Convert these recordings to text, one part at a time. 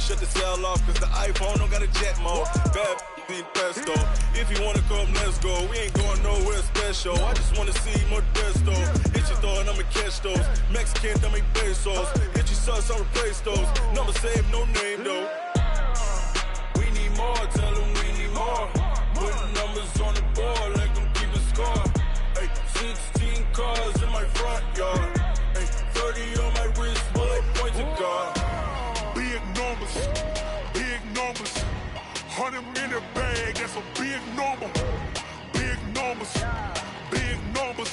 to shut the cell off, cause the iPhone don't got a jet mode. Bad need pesto. If you wanna come, let's go. We ain't going nowhere special. I just wanna see more desto. Hit your throw and I'ma catch those. Mexican, dummy pesos. Hit your sus, I'll replace those. Number save, no name though. We need more, tell them we need more. Putting numbers on the board, let them keep a score. Ay, 16 cars in my front yard. Ay, 30 on my wrist, bullet point to God. Big numbers, big numbers. 100 in the bag, that's a big number. Big numbers, big numbers.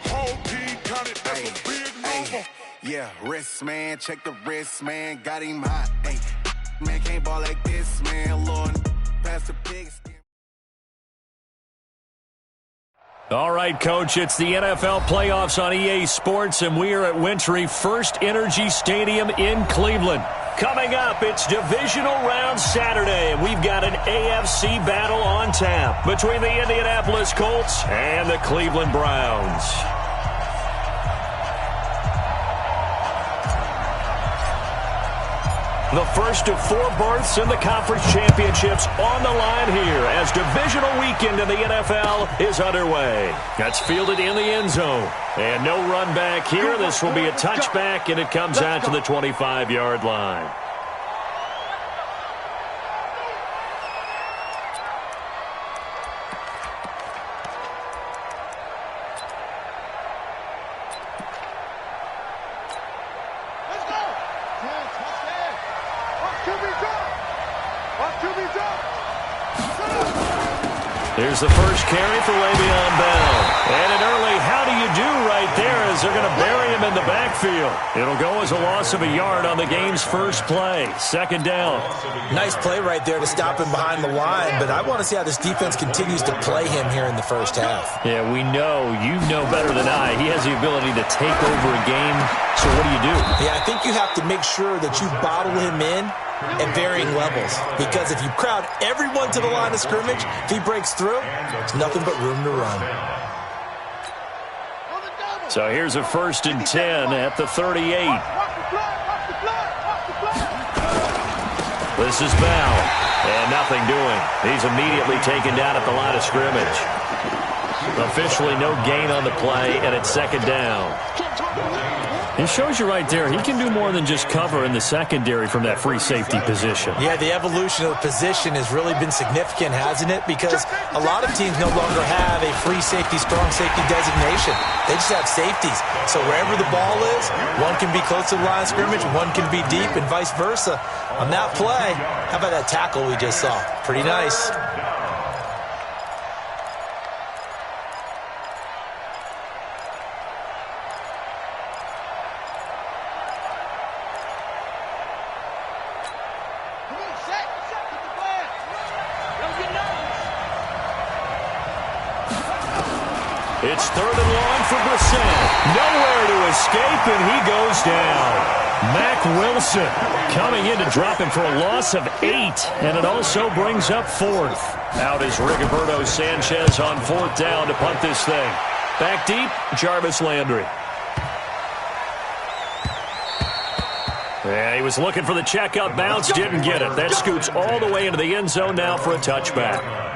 Whole team counted, that's a big number. Yeah, wrist man, check the wrist man, got him hot. Ay, man can't ball like this, man. Lord, pass the pigskin. All right, Coach, it's the NFL playoffs on EA Sports, and we are at Wintry First Energy Stadium in Cleveland. Coming up, it's Divisional Round Saturday, and we've got an AFC battle on tap between the Indianapolis Colts and the Cleveland Browns. The first of 4 berths in the conference championships on the line here as divisional weekend in the NFL is underway. That's fielded in the end zone. And no run back here. This will be a touchback, and it comes out to the 25-yard line. Here's the first carry for Le'Veon Bell. And an early how do you do right there as they're going to bury him in the backfield. It'll go as a loss of a yard on the game's first play. Second down. Nice play right there to stop him behind the line, but I want to see how this defense continues to play him here in the first half. Yeah, we know, you know better than I, he has the ability to take over a game. So what do? Yeah, I think you have to make sure that you bottle him in at varying levels, because if you crowd everyone to the line of scrimmage, if he breaks through, there's nothing but room to run. So here's a 1st and 10 at the 38. This is Bell, and nothing doing. He's immediately taken down at the line of scrimmage. Officially no gain on the play, and it's second down. It shows you right there, he can do more than just cover in the secondary from that free safety position. Yeah, the evolution of the position has really been significant, hasn't it? Because a lot of teams no longer have a free safety, strong safety designation. They just have safeties. So wherever the ball is, one can be close to the line of scrimmage, one can be deep, and vice versa. On that play, how about that tackle we just saw? Pretty nice. It's 3rd and long for Brissett. Nowhere to escape, and he goes down. Mack Wilson coming in to drop him for a loss of 8, and it also brings up 4th. Out is Rigoberto Sanchez on 4th down to punt this thing. Back deep, Jarvis Landry. Yeah, he was looking for the checkup bounce, didn't get it. That scoots all the way into the end zone now for a touchback.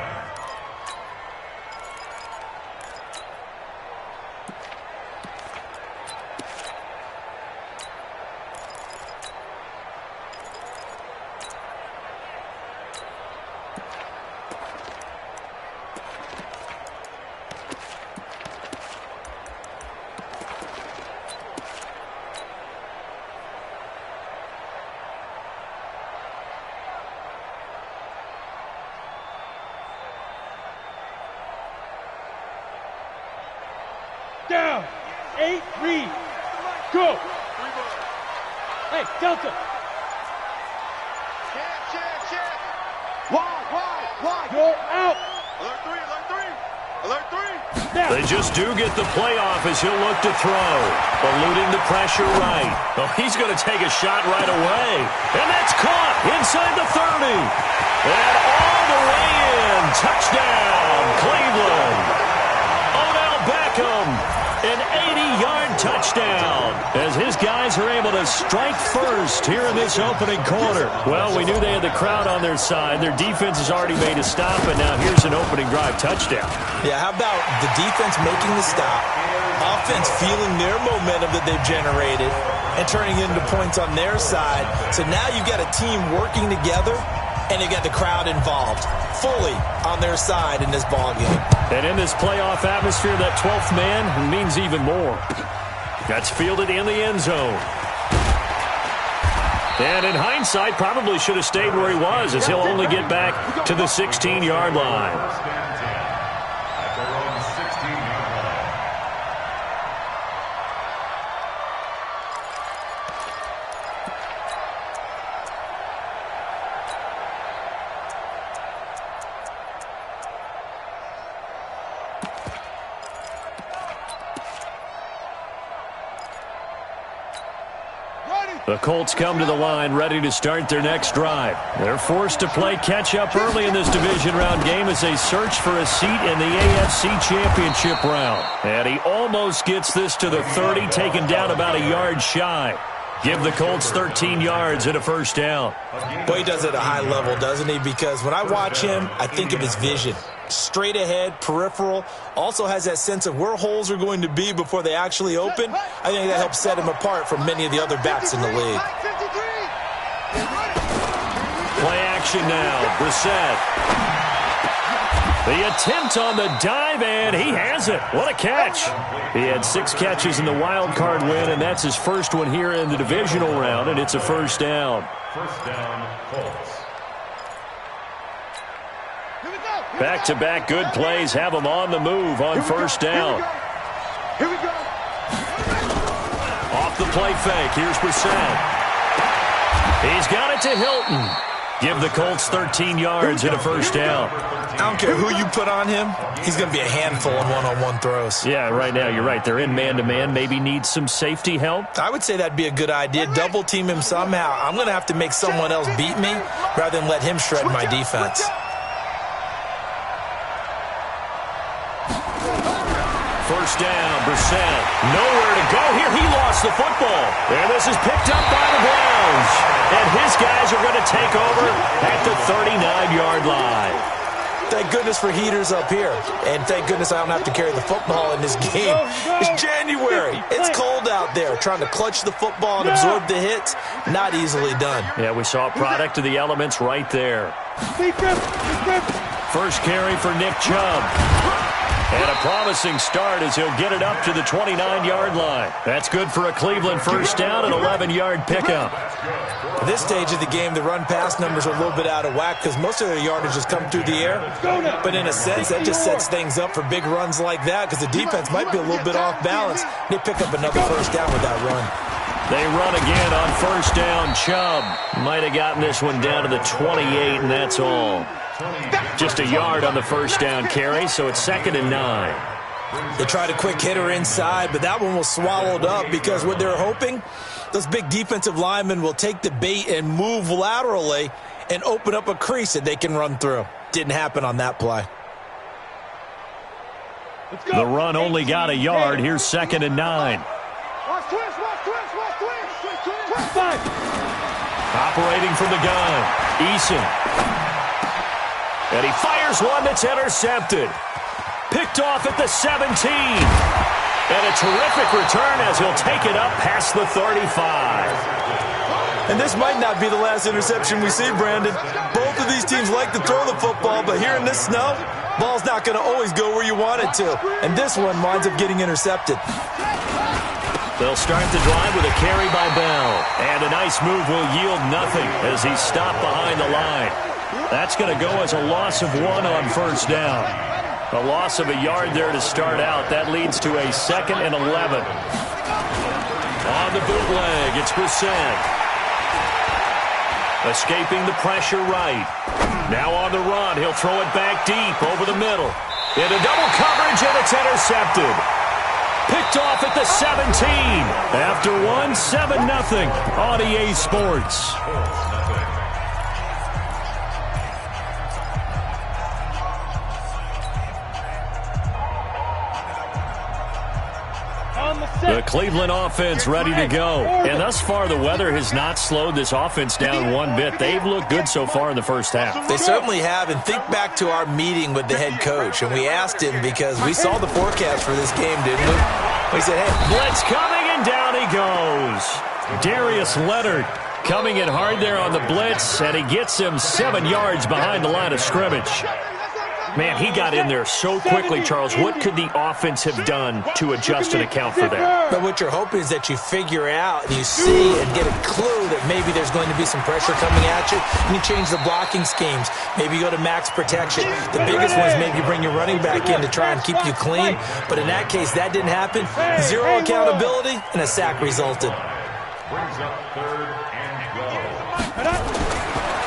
Down. 8, read. Go. Hey, Delta. Check. Wide. You're out. Alert 3. They just do get the playoff as he'll look to throw. Eluding the pressure right. Oh, he's going to take a shot right away. And that's caught inside the 30. And all the way in. Touchdown, Cleveland. Odell Beckham An 80-yard touchdown as his guys are able to strike first here in this opening quarter. Well, we knew they had the crowd on their side. Their defense has already made a stop, and now here's an opening drive touchdown. Yeah, how about the defense making the stop, offense feeling their momentum that they've generated, and turning into points on their side. So now you've got a team working together, and you got the crowd involved fully on their side in this ballgame. And in this playoff atmosphere, that 12th man means even more. That's fielded in the end zone. And in hindsight, probably should have stayed where he was, as he'll only get back to the 16-yard line. The Colts come to the line ready to start their next drive. They're forced to play catch-up early in this division round game as they search for a seat in the AFC Championship round. And he almost gets this to the 30, taken down about a yard shy. Give the Colts 13 yards and a first down. Boy, he does it at a high level, doesn't he? Because when I watch him, I think of his vision. Straight ahead, peripheral, also has that sense of where holes are going to be before they actually open. I think that helps set him apart from many of the other backs in the league. Play action now, Brissett. The attempt on the dive, and he has it. What a catch. He had 6 catches in the wild card win, and that's his first one here in the divisional round, and it's a first down. First down, Colts. Back-to-back good plays have him on the move on first down. Here we go. Off the play fake, here's Brissett. He's got it to Hilton. Give the Colts 13 yards and a first down. I don't care who you put on him, he's going to be a handful in one-on-one throws. Yeah, right now, you're right. They're in man-to-man, maybe need some safety help. I would say that'd be a good idea. Double team him somehow. I'm going to have to make someone else beat me rather than let him shred my defense. First down, Brissett. Nowhere to go here. He lost the football. And this is picked up by the Browns. And his guys are going to take over at the 39-yard line. Thank goodness for heaters up here. And thank goodness I don't have to carry the football in this game. It's January. It's cold out there. Trying to clutch the football and absorb the hits, not easily done. Yeah, we saw a product of the elements right there. First carry for Nick Chubb. And a promising start as he'll get it up to the 29-yard line. That's good for a Cleveland first down, an 11-yard pickup. At this stage of the game, the run-pass numbers are a little bit out of whack because most of their yardage has come through the air. But in a sense, that just sets things up for big runs like that because the defense might be a little bit off balance. They pick up another first down with that run. They run again on first down. Chubb might have gotten this one down to the 28, and that's all. Just a yard on the first down carry, so it's 2nd and 9. They tried a quick hitter inside, but that one was swallowed up because what they're hoping, those big defensive linemen will take the bait and move laterally and open up a crease that they can run through. Didn't happen on that play. The run only got a yard. Here's 2nd and 9. Operating from the gun, Eason. And he fires one that's intercepted. Picked off at the 17. And a terrific return as he'll take it up past the 35. And this might not be the last interception we see, Brandon. Both of these teams like to throw the football, but here in this snow, ball's not going to always go where you want it to. And this one winds up getting intercepted. They'll start the drive with a carry by Bell. And a nice move will yield nothing as he's stopped behind the line. That's going to go as a loss of 1 on first down. A loss of a yard there to start out. That leads to a 2nd and 11. On the bootleg, it's Brissett. Escaping the pressure right. Now on the run, he'll throw it back deep over the middle. Into double coverage, and it's intercepted. Picked off at the 17. After 1, 7-0 on EA Sports. The Cleveland offense ready to go. And thus far, the weather has not slowed this offense down one bit. They've looked good so far in the first half. They certainly have. And think back to our meeting with the head coach. And we asked him because we saw the forecast for this game, didn't we? We said, hey, blitz coming, and down he goes. Darius Leonard coming in hard there on the blitz, and he gets him 7 yards behind the line of scrimmage. Man, he got in there so quickly, Charles. What could the offense have done to adjust and account for that? But what you're hoping is that you figure out and you see and get a clue that maybe there's going to be some pressure coming at you, and you change the blocking schemes. Maybe you go to max protection. The biggest one is maybe you bring your running back in to try and keep you clean. But in that case, that didn't happen. Zero accountability, and a sack resulted. Brings up 3rd and goal.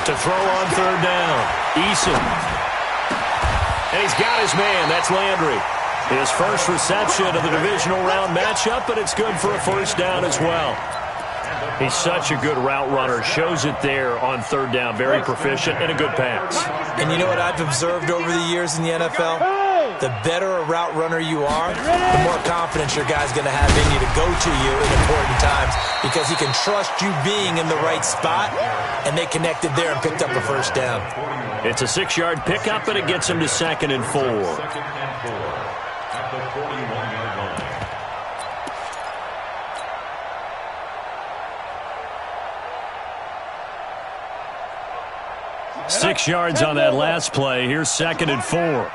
To throw on 3rd down, Eason. And he's got his man. That's Landry. His first reception of the divisional round matchup, but it's good for a first down as well. He's such a good route runner. Shows it there on 3rd down. Very proficient and a good pass. And you know what I've observed over the years in the NFL? The better a route runner you are, the more confidence your guy's going to have in you to go to you in important times because he can trust you being in the right spot, and they connected there and picked up a first down. It's a 6-yard pickup, and it gets him to 2nd and 4. 2nd and 4 at the 41-yard line. 6 yards on that last play. Here's 2nd and 4.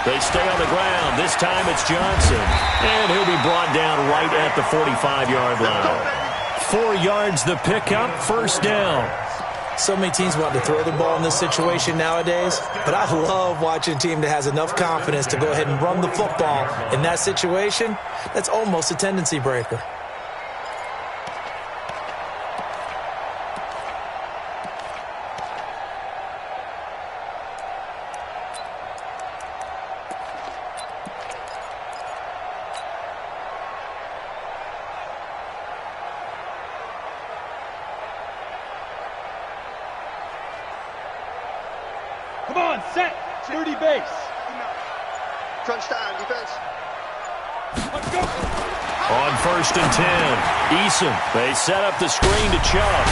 They stay on the ground. This time it's Johnson. And he'll be brought down right at the 45-yard line. 4 yards the pickup, first down. So many teams want to throw the ball in this situation nowadays, but I love watching a team that has enough confidence to go ahead and run the football in that situation. That's almost a tendency breaker. Come on, set. 30 base. Crunch down, defense. Let's go. On 1st and 10, Eason. They set up the screen to Chubb.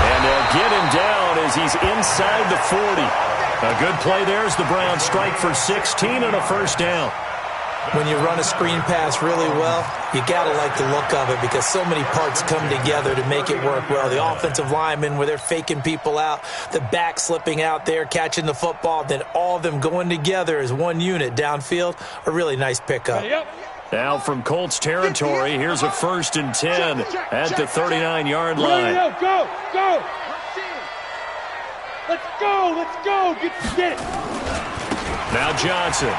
And they'll get him down as he's inside the 40. A good play there as the Browns strike for 16 and a first down. When you run a screen pass really well, you got to like the look of it because so many parts come together to make it work well. The offensive linemen where they're faking people out, the back slipping out there, catching the football, then all of them going together as one unit downfield. A really nice pickup. Now from Colts territory, here's a 1st and 10 at the 39-yard line. Go, go. Let's go, let's go. Get it. Now Johnson.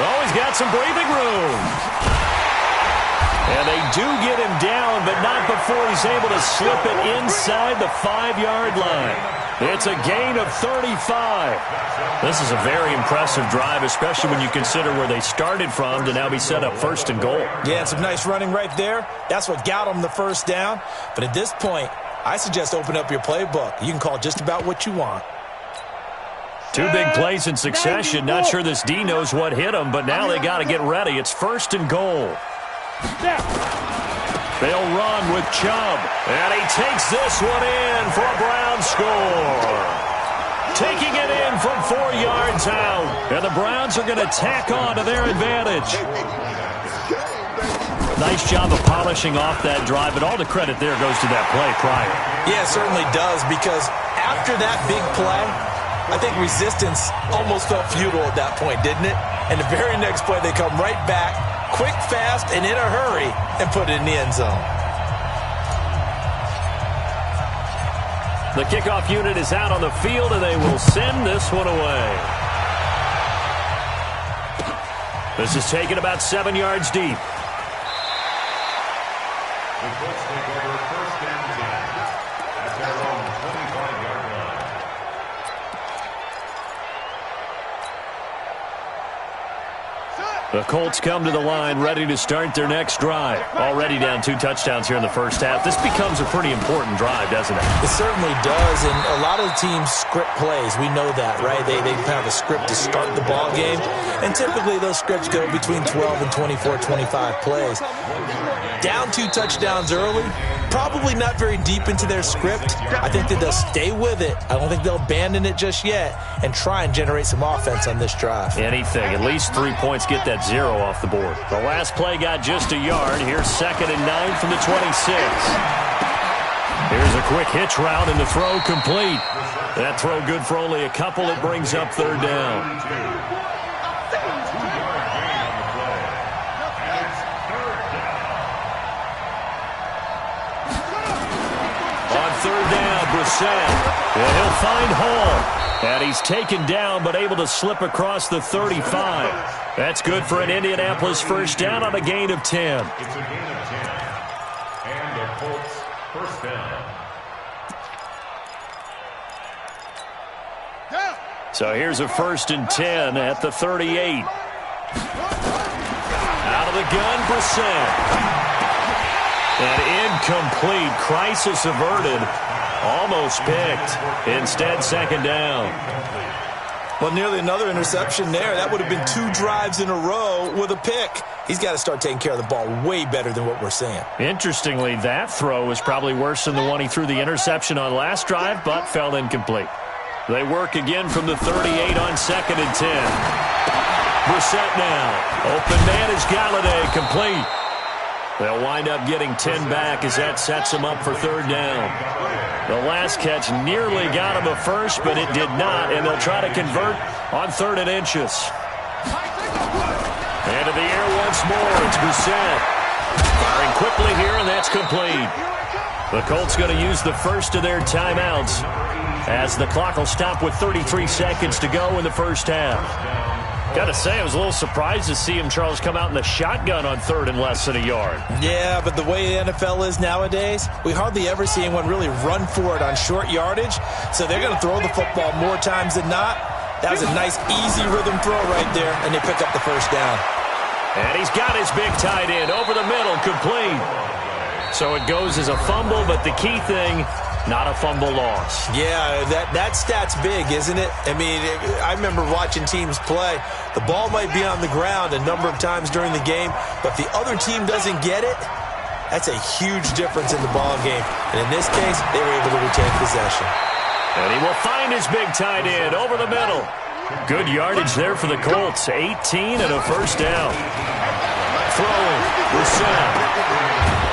Oh, he's got some breathing room. And they do get him down, but not before he's able to slip it inside the 5-yard line. It's a gain of 35. This is a very impressive drive, especially when you consider where they started from to now be set up 1st and goal. Yeah, and some nice running right there. That's what got them the first down. But at this point, I suggest open up your playbook. You can call just about what you want. 2 big plays in succession. Not sure this D knows what hit him, but now they got to get ready. It's 1st and goal. They'll run with Chubb, and he takes this one in for a Browns score. Taking it in from 4 yards out, and the Browns are going to tack on to their advantage. Nice job of polishing off that drive, but all the credit there goes to that play prior. Yeah, it certainly does, because after that big play, I think resistance almost felt futile at that point, didn't it? And the very next play, they come right back, quick, fast, and in a hurry, and put it in the end zone. The kickoff unit is out on the field, and they will send this one away. This is taken about 7 yards deep. The Colts take over 1st and 10 at their own 25-yard line. The Colts come to the line ready to start their next drive. Already down 2 touchdowns here in the first half. This becomes a pretty important drive, doesn't it? It certainly does, and a lot of the teams script plays. We know that, right? They have a script to start the ball game, and typically those scripts go between 12 and 24, 25 plays. Down 2 touchdowns early, probably not very deep into their script. I think that they'll stay with it. I don't think they'll abandon it just yet and try and generate some offense on this drive. Anything. At least 3 points, get that 0 off the board. The last play got just a yard. Here's 2nd and 9 from the 26. Here's a quick hitch route, and the throw complete. That throw good for only a couple. It brings up 3rd down. On 3rd down, Brissett. And he'll find Hall. And he's taken down, but able to slip across the 35. That's good for an Indianapolis first down on a gain of 10. It's a gain of 10. And the Colts first down. So here's a 1st and 10 at the 38. Out of the gun, Brissett. And incomplete. Crisis averted. Almost picked. Instead, 2nd down. Well, nearly another interception there. That would have been 2 drives in a row with a pick. He's got to start taking care of the ball way better than what we're seeing. Interestingly, that throw was probably worse than the one he threw the interception on last drive, but fell incomplete. They work again from the 38 on 2nd and 10. Brissett now. Open man is Galladay, complete. They'll wind up getting 10 back as that sets them up for 3rd down. The last catch nearly got him a first, but it did not, and they'll try to convert on 3rd and inches. Into the air once more. It's Brissett. Firing quickly here, and that's complete. The Colts going to use the first of their timeouts as the clock will stop with 33 seconds to go in the first half. Got to say, I was a little surprised to see him, Charles, come out in the shotgun on 3rd and less than a yard. Yeah, but the way the NFL is nowadays, we hardly ever see anyone really run for it on short yardage. So they're going to throw the football more times than not. That was a nice, easy rhythm throw right there, and they pick up the first down. And he's got his big tight end over the middle, complete. So it goes as a fumble, but the key thing, not a fumble loss. Yeah, that stat's big, isn't it? I mean, I remember watching teams play. The ball might be on the ground a number of times during the game, but if the other team doesn't get it, that's a huge difference in the ball game. And in this case, they were able to retain possession. And he will find his big tight end over the middle. Good yardage there for the Colts. 18 and a first down. Throwing. Brissett.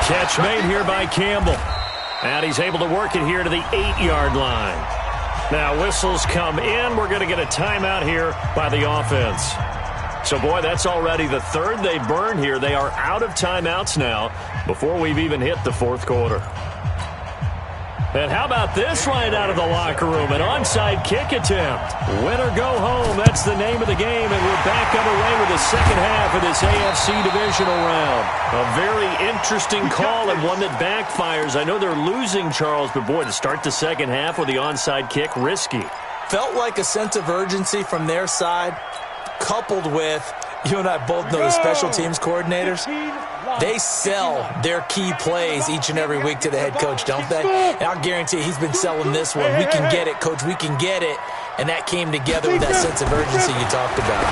Catch made here by Campbell. And he's able to work it here to the 8-yard line. Now whistles come in. We're going to get a timeout here by the offense. So, boy, that's already the 3rd they burned here. They are out of timeouts now before we've even hit the 4th quarter. And how about this right out of the locker room? An onside kick attempt. Win or go home. That's the name of the game. And we're back underway with the second half of this AFC divisional round. A very interesting call and one that backfires. I know they're losing, Charles, but boy, to start the second half with the onside kick, risky. Felt like a sense of urgency from their side, coupled with, you and I both know the special teams coordinators. They sell their key plays each and every week to the head coach, don't they? And I'll guarantee he's been selling this one. We can get it, coach. We can get it. And that came together with that sense of urgency you talked about.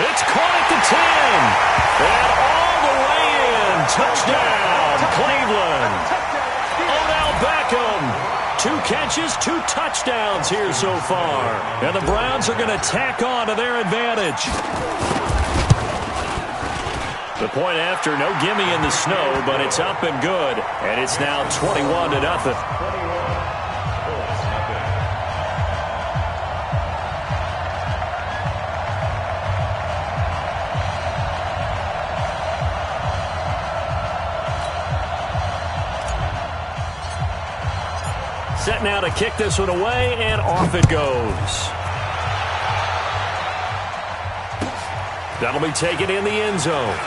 It's caught at the 10. And all the way in. Touchdown, Cleveland. Odell Beckham. 2 catches, 2 touchdowns here so far. And the Browns are going to tack on to their advantage. The point after, no gimme in the snow, but it's up and good. And it's now 21-0. Set now to kick this one away, and off it goes. That'll be taken in the end zone.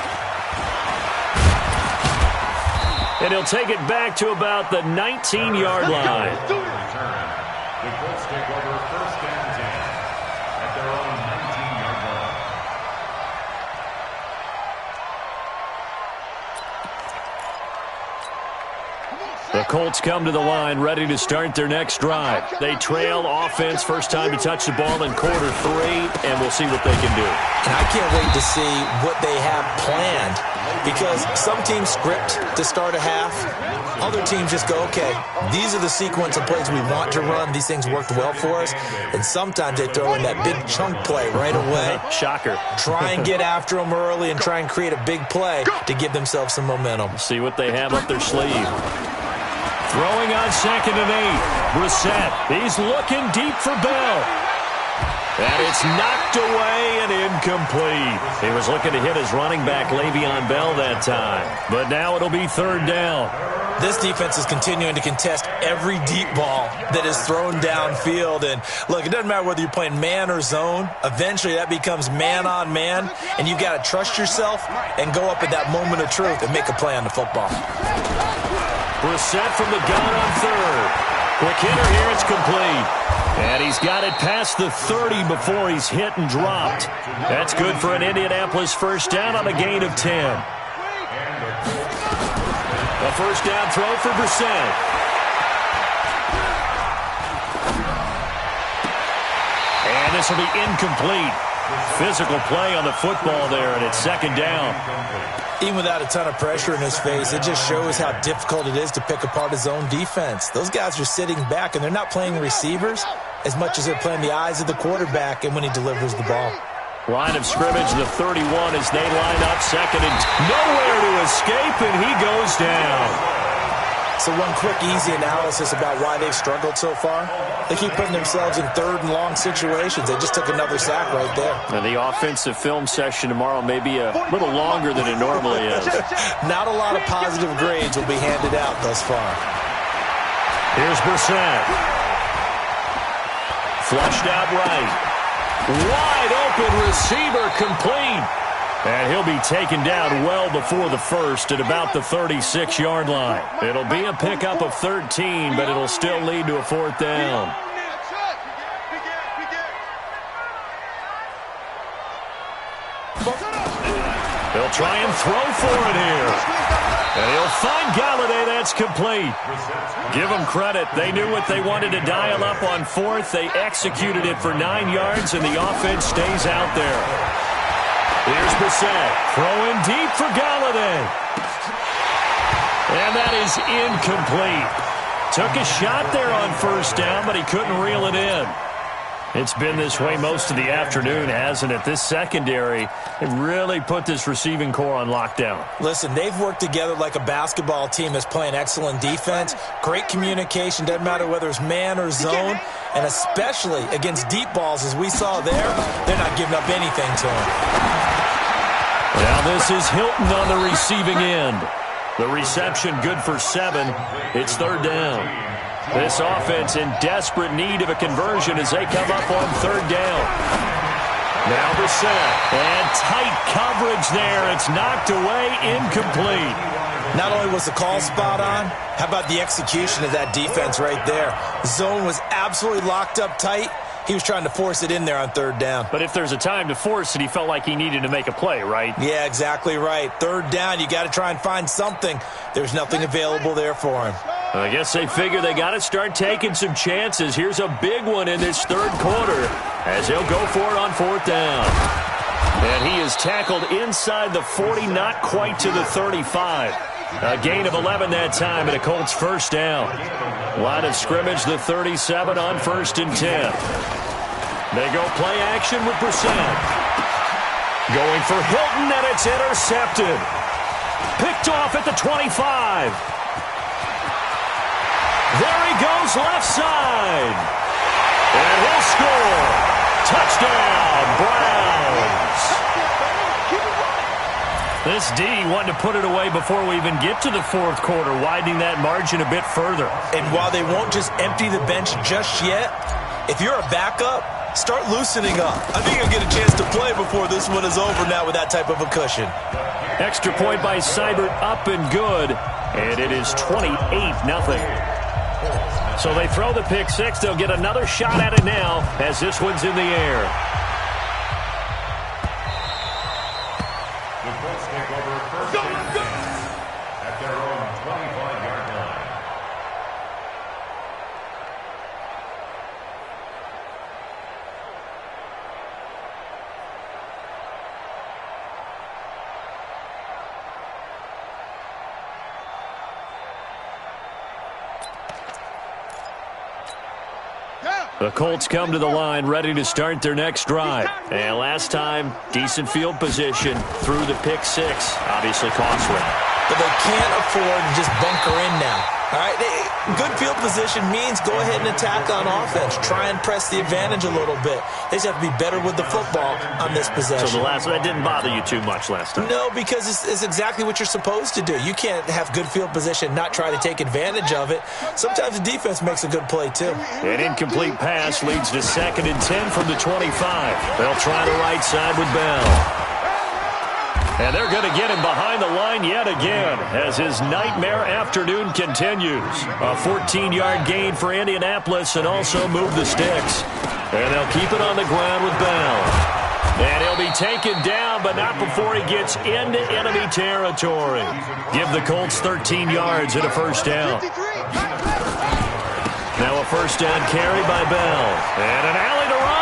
And he'll take it back to about the 19-yard line. The Colts take over 1st and 10 at their own 19-yard line. The Colts come to the line, ready to start their next drive. They trail offense, first time to touch the ball in quarter 3, and we'll see what they can do. And I can't wait to see what they have planned, because some teams script to start a half. Other teams just go, okay, these are the sequence of plays we want to run. These things worked well for us. And sometimes they throw in that big chunk play right away. Shocker. Try and get after them early and try and create a big play to give themselves some momentum. See what they have up their sleeve. Throwing on 2nd and 8. Brissett, he's looking deep for Bell. And it's knocked away and incomplete. He was looking to hit his running back, Le'Veon Bell, that time. But now it'll be 3rd down. This defense is continuing to contest every deep ball that is thrown downfield. And, look, it doesn't matter whether you're playing man or zone. Eventually, that becomes man-on-man, and you've got to trust yourself and go up at that moment of truth and make a play on the football. Brissett from the gun on 3rd. Quick hitter here, it's complete. And he's got it past the 30 before he's hit and dropped. That's good for an Indianapolis first down on a gain of 10. A first down throw for Brissett. And this will be incomplete. Physical play on the football there, and it's 2nd down. Even without a ton of pressure in his face, it just shows how difficult it is to pick apart his own defense. Those guys are sitting back, and they're not playing receivers as much as they're playing the eyes of the quarterback and when he delivers the ball. Line of scrimmage, the 31 as they line up 2nd and nowhere to escape, and he goes down. So one quick, easy analysis about why they've struggled so far. They keep putting themselves in 3rd and long situations. They just took another sack right there. And the offensive film session tomorrow may be a little longer than it normally is. Not a lot of positive grades will be handed out thus far. Here's Brissett. Flushed out right. Wide open receiver complete. And he'll be taken down well before the first at about the 36-yard line. It'll be a pickup of 13, but it'll still lead to a 4th down. They'll try and throw for it here. And he'll find Galladay. That's complete. Give them credit. They knew what they wanted to dial up on 4th. They executed it for 9 yards, and the offense stays out there. Here's Brissett, throwing deep for Galladay. And that is incomplete. Took a shot there on 1st down, but he couldn't reel it in. It's been this way most of the afternoon, hasn't it? This secondary, it really put this receiving core on lockdown. Listen, they've worked together like a basketball team that's playing excellent defense. Great communication, doesn't matter whether it's man or zone. And especially against deep balls, as we saw there, they're not giving up anything to them. Now this is Hilton on the receiving end. The reception good for 7. It's 3rd down. This offense in desperate need of a conversion as they come up on 3rd down. Now Brissett, and tight coverage there. It's knocked away, incomplete. Not only was the call spot on, how about the execution of that defense right there? Zone was absolutely locked up tight. He was trying to force it in there on 3rd down. But if there's a time to force it, he felt like he needed to make a play, right? Yeah, exactly right. 3rd down, you got to try and find something. There's nothing available there for him. I guess they figure they got to start taking some chances. Here's a big one in this 3rd quarter as he'll go for it on 4th down. And he is tackled inside the 40, not quite to the 35. A gain of 11 that time and a Colts first down. Line of scrimmage, the 37 on 1st and 10. They go play action with Brissett. Going for Hilton, and it's intercepted. Picked off at the 25. There he goes, left side. And he'll score. Touchdown, Browns. This D wanted to put it away before we even get to the 4th quarter, widening that margin a bit further. And while they won't just empty the bench just yet, if you're a backup, start loosening up. I think you'll get a chance to play before this one is over now with that type of a cushion. Extra point by Seibert, up and good. And it is 28-0. So they throw the pick 6. They'll get another shot at it now as this one's in the air. The Colts take over 1st and 10 at their own 25-yard line. The Colts come to the line ready to start their next drive. And last time, decent field position through the pick six. Obviously costly. But they can't afford to just bunker in now. All right, good field position means go ahead and attack on offense. Try and press the advantage a little bit. They just have to be better with the football on this possession. So the last one, that didn't bother you too much last time? No, because it's exactly what you're supposed to do. You can't have good field position, not try to take advantage of it. Sometimes the defense makes a good play, too. An incomplete pass leads to 2nd and 10 from the 25. They'll try the right side with Bell. And they're going to get him behind the line yet again as his nightmare afternoon continues. A 14-yard gain for Indianapolis and also move the sticks. And they'll keep it on the ground with Bell. And he'll be taken down, but not before he gets into enemy territory. Give the Colts 13 yards and a first down. Now a first down carry by Bell. And an alley to run.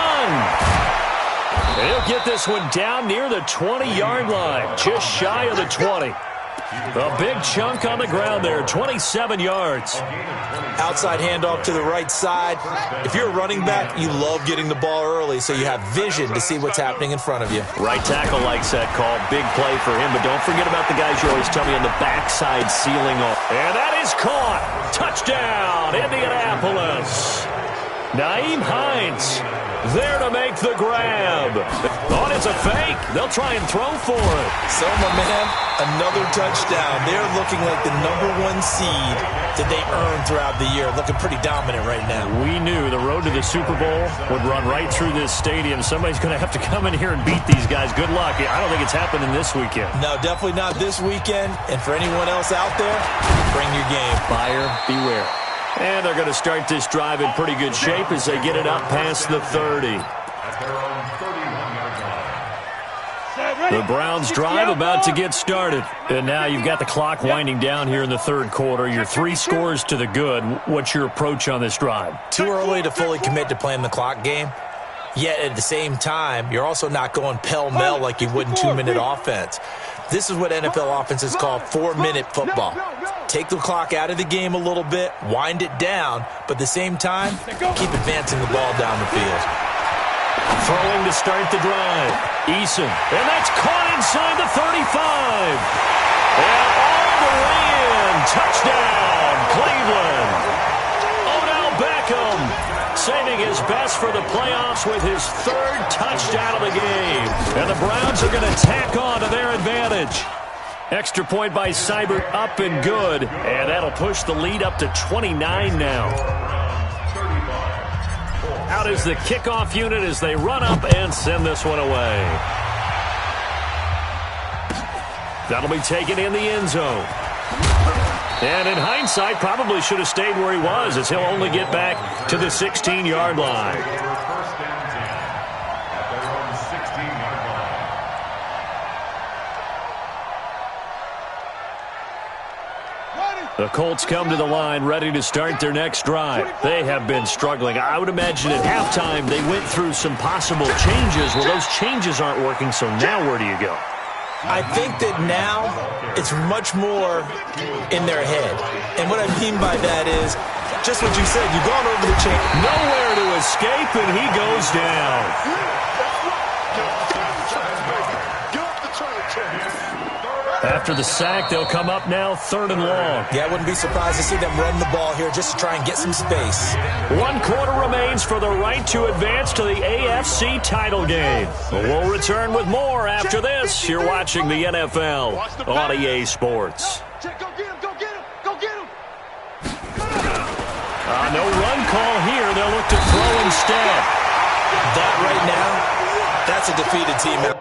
He'll get this one down near the 20-yard line, just shy of the 20. A big chunk on the ground there, 27 yards. Outside handoff to the right side. If you're a running back, you love getting the ball early so you have vision to see what's happening in front of you. Right tackle likes that call. Big play for him, but don't forget about the guys you always tell me on the backside sealing off. And that is caught. Touchdown, Indianapolis. Naeem Hines there to make the grab. Oh, it's a fake. They'll try and throw for it. So, my man, another touchdown. They're looking like the #1 seed that they earned throughout the year. Looking pretty dominant right now. We knew the road to the Super Bowl would run right through this stadium. Somebody's going to have to come in here and beat these guys. Good luck. I don't think it's happening this weekend. No, definitely not this weekend. And for anyone else out there, bring your game. Buyer beware. And they're going to start this drive in pretty good shape as they get it up past the 30. The Browns drive about to get started. And now you've got the clock winding down here in the third quarter. You're 3 scores to the good. What's your approach on this drive? Too early to fully commit to playing the clock game. Yet at the same time, you're also not going pell-mell like you would in 2-minute offense. This is what NFL offenses call 4-minute football. Take the clock out of the game a little bit, wind it down, but at the same time, keep advancing the ball down the field. Throwing to start the drive. Eason, and that's caught inside the 35. And all the way in. Touchdown, Cleveland. Odell Beckham saving his best for the playoffs with his 3rd touchdown of the game. And the Browns are going to tack on to their advantage. Extra point by Seibert, up and good. And that'll push the lead up to 29 now. Out is the kickoff unit as they run up and send this one away. That'll be taken in the end zone. And in hindsight, probably should have stayed where he was as he'll only get back to the 16-yard line. The Colts come to the line ready to start their next drive. They have been struggling. I would imagine at halftime they went through some possible changes. Well, those changes aren't working, so now where do you go? I think that now it's much more in their head. And what I mean by that is just what you said. You've gone over the chain. Nowhere to escape, and he goes down. After the sack, they'll come up now 3rd and long. Yeah, I wouldn't be surprised to see them run the ball here just to try and get some space. 1 quarter remains for the right to advance to the AFC title game. We'll return with more after this. You're watching the NFL on EA Sports. Go get him, go get him, go get him. No run call here. They'll look to throw instead. That right now, that's a defeated team.